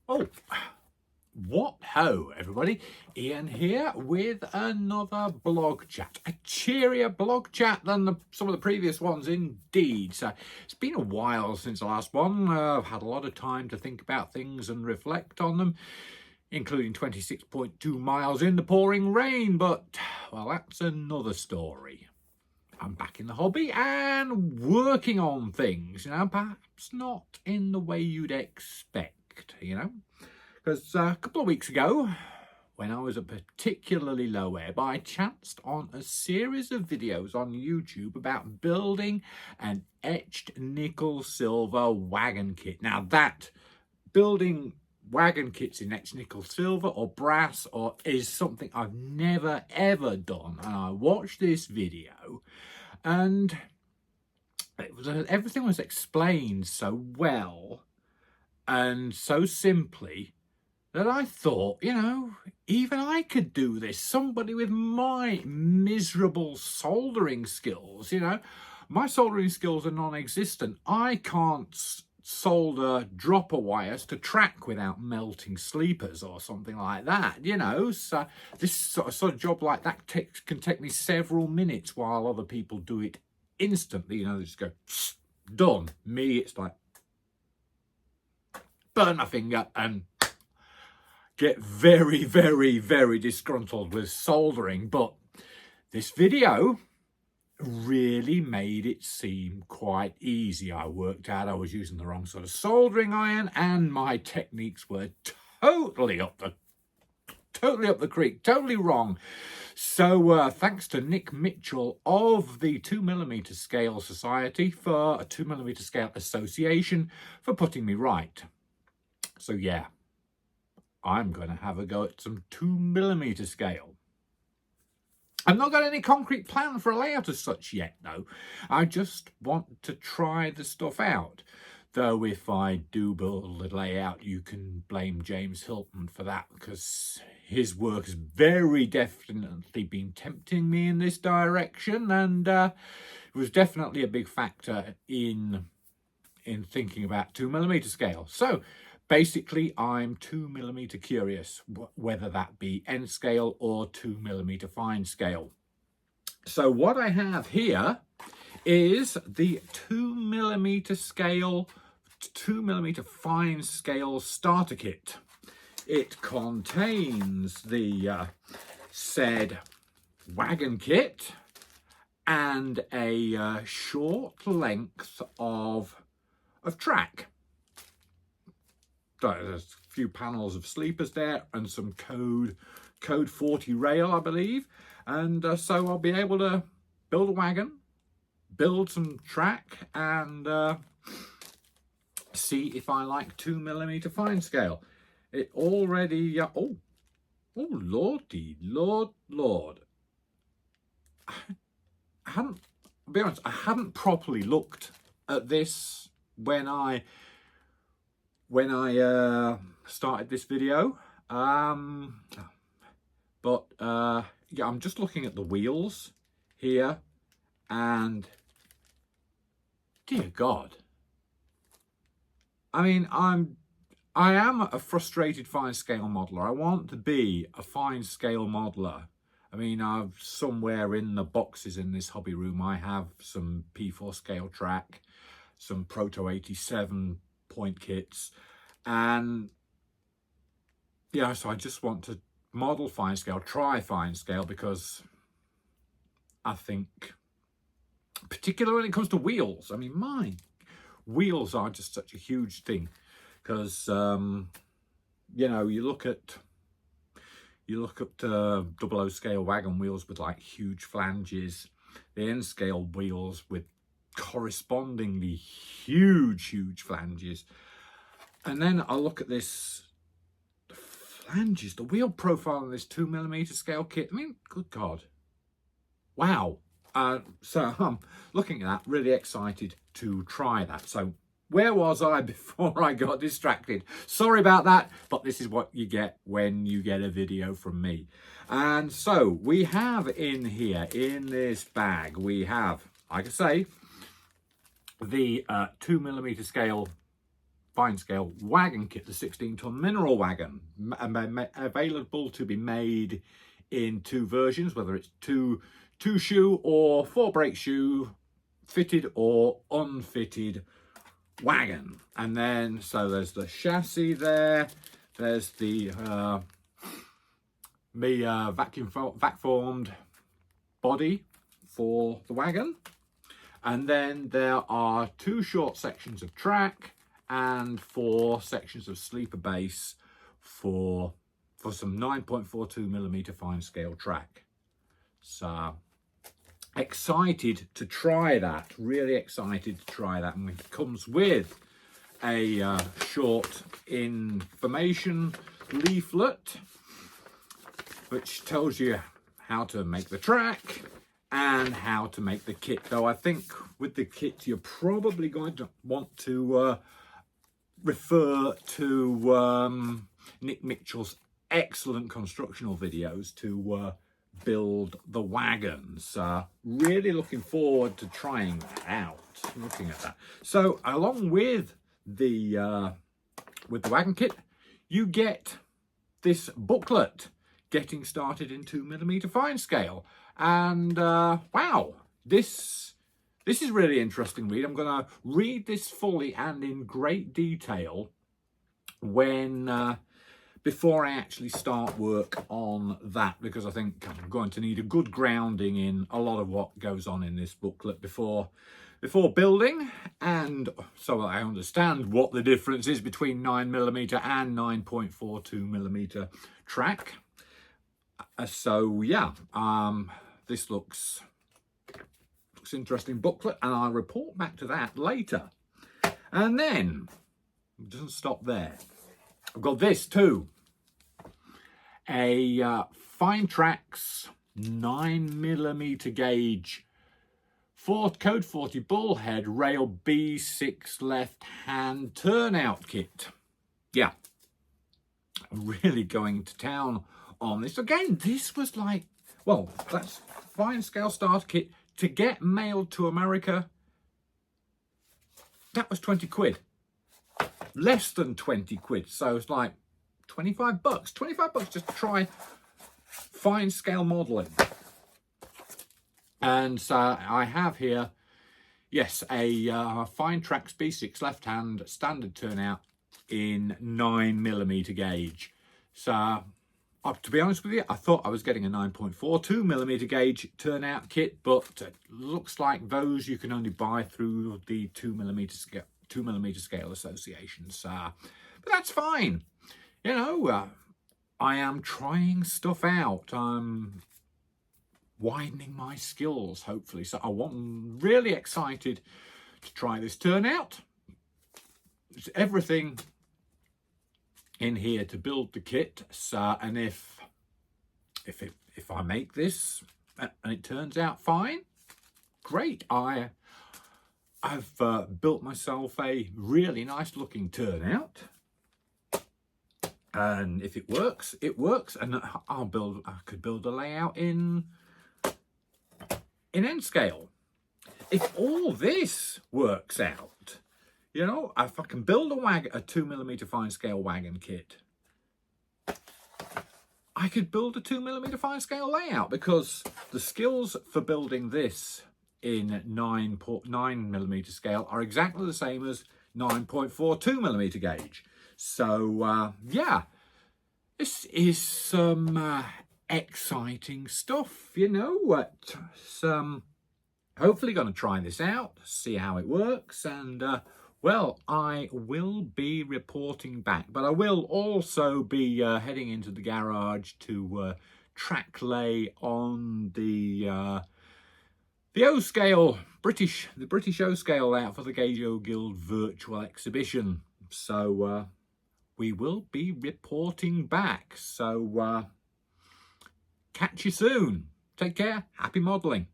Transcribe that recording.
Oh, what ho, everybody. Ian here with another blog chat. A cheerier blog chat than some of the previous ones, indeed. So it's been a while since the last one. I've had a lot of time to think about things and reflect on them, including 26.2 miles in the pouring rain. But, well, that's another story. I'm back in the hobby and working on things, perhaps not in the way you'd expect, Because a couple of weeks ago, when I was at particularly low ebb, I chanced on a series of videos on YouTube about building an etched nickel silver wagon kit. Now that building wagon kits in etched nickel silver or brass is something I've never ever done, and I watched this video and everything was explained so well and so simply that I thought, even I could do this. Somebody with my miserable soldering skills, my soldering skills are non-existent. I can't solder dropper wires to track without melting sleepers or something like that, So this sort of job like that can take me several minutes while other people do it instantly, they just go, done. Me, it's like, burn my finger and get very, very, very disgruntled with soldering. But this video really made it seem quite easy. I worked out I was using the wrong sort of soldering iron and my techniques were totally up the creek, totally wrong. So thanks to Nick Mitchell of the 2mm Scale Society, for a 2mm Scale Association, for putting me right. So yeah, I'm going to have a go at some 2mm scale. I've not got any concrete plan for a layout as such yet, though. I just want to try the stuff out. Though if I do build a layout, you can blame James Hilton for that, because his work has very definitely been tempting me in this direction, and it was definitely a big factor in thinking about 2mm scale. So basically, I'm 2mm curious, whether that be N scale or 2mm fine scale. So what I have here is the 2mm scale, 2mm fine scale starter kit. It contains the said wagon kit and a short length of track. There's a few panels of sleepers there and some code 40 rail, I believe. And so I'll be able to build a wagon, build some track, and see if I like 2mm fine scale. It already, oh lordy, lord. I'll be honest, I hadn't properly looked at this when I started this video, but yeah, I'm just looking at the wheels here, and dear God, I mean, I am a frustrated fine scale modeler. I want to be a fine scale modeler. I mean, I've somewhere in the boxes in this hobby room, I have some P4 scale track, some Proto 87 point kits, and yeah, so I just want to model fine scale, try fine scale, because I think, particularly when it comes to wheels, I mean, my wheels are just such a huge thing, because you look at 00 scale wagon wheels with like huge flanges, the N scale wheels with correspondingly huge flanges, and then I look at this, the flanges, the wheel profile on this 2mm scale kit. I mean, good God, wow. So I'm looking at that, really excited to try that. So where was I before I got distracted? Sorry about that, but this is what you get when you get a video from me. And so we have in here, in this bag, we have, like I say, the 2mm scale fine scale wagon kit, the 16-ton mineral wagon, available to be made in 2 versions, whether it's two shoe or 4 brake shoe, fitted or unfitted wagon. And then so there's the chassis there, there's the vac formed body for the wagon, and then there are 2 short sections of track and 4 sections of sleeper base for some 9.42mm fine scale track. So excited to try that, really excited to try that. And it comes with a short information leaflet which tells you how to make the track and how to make the kit. Though I think with the kit you're probably going to want to refer to Nick Mitchell's excellent constructional videos to build the wagons. Really looking forward to trying that out, looking at that. So along with the wagon kit, you get this booklet, Getting Started in 2mm Fine Scale. And wow, this is really interesting read. I'm going to read this fully and in great detail when before I actually start work on that, because I think I'm going to need a good grounding in a lot of what goes on in this booklet before building, and so I understand what the difference is between 9mm and 9.42mm track. So yeah, this looks interesting booklet, and I'll report back to that later. And then it doesn't stop there. I've got this too, a Fine Tracks 9mm gauge Code 40 Bullhead Rail B6 left-hand turnout kit. Yeah, I'm really going to town on this. Again, this was like, well, that's fine scale starter kit to get mailed to America. That was 20 quid. Less than 20 quid. So it's like 25 bucks. 25 bucks just to try fine scale modeling. And so I have here, yes, a Fine Tracks B6 left-hand standard turnout in 9mm gauge. So to be honest with you, I thought I was getting a 9.42mm gauge turnout kit, but it looks like those you can only buy through the 2mm scale associations. But that's fine. You know, I am trying stuff out. I'm widening my skills, hopefully. So I'm really excited to try this turnout. There's everything in here to build the kit. So, and if I make this and it turns out fine, great. I've built myself a really nice looking turnout. And if it works, it works. And I could build a layout in N scale. If all this works out, you know, if I can build a 2mm fine scale wagon kit, I could build a 2mm fine scale layout, because the skills for building this in 9mm scale are exactly the same as 9.42mm gauge. So yeah, this is some exciting stuff, you know. Hopefully going to try this out, see how it works, and well, I will be reporting back, but I will also be heading into the garage to track lay on the O-scale, the British O-scale layout for the Gauge-O Guild virtual exhibition. So we will be reporting back. So catch you soon. Take care. Happy modelling.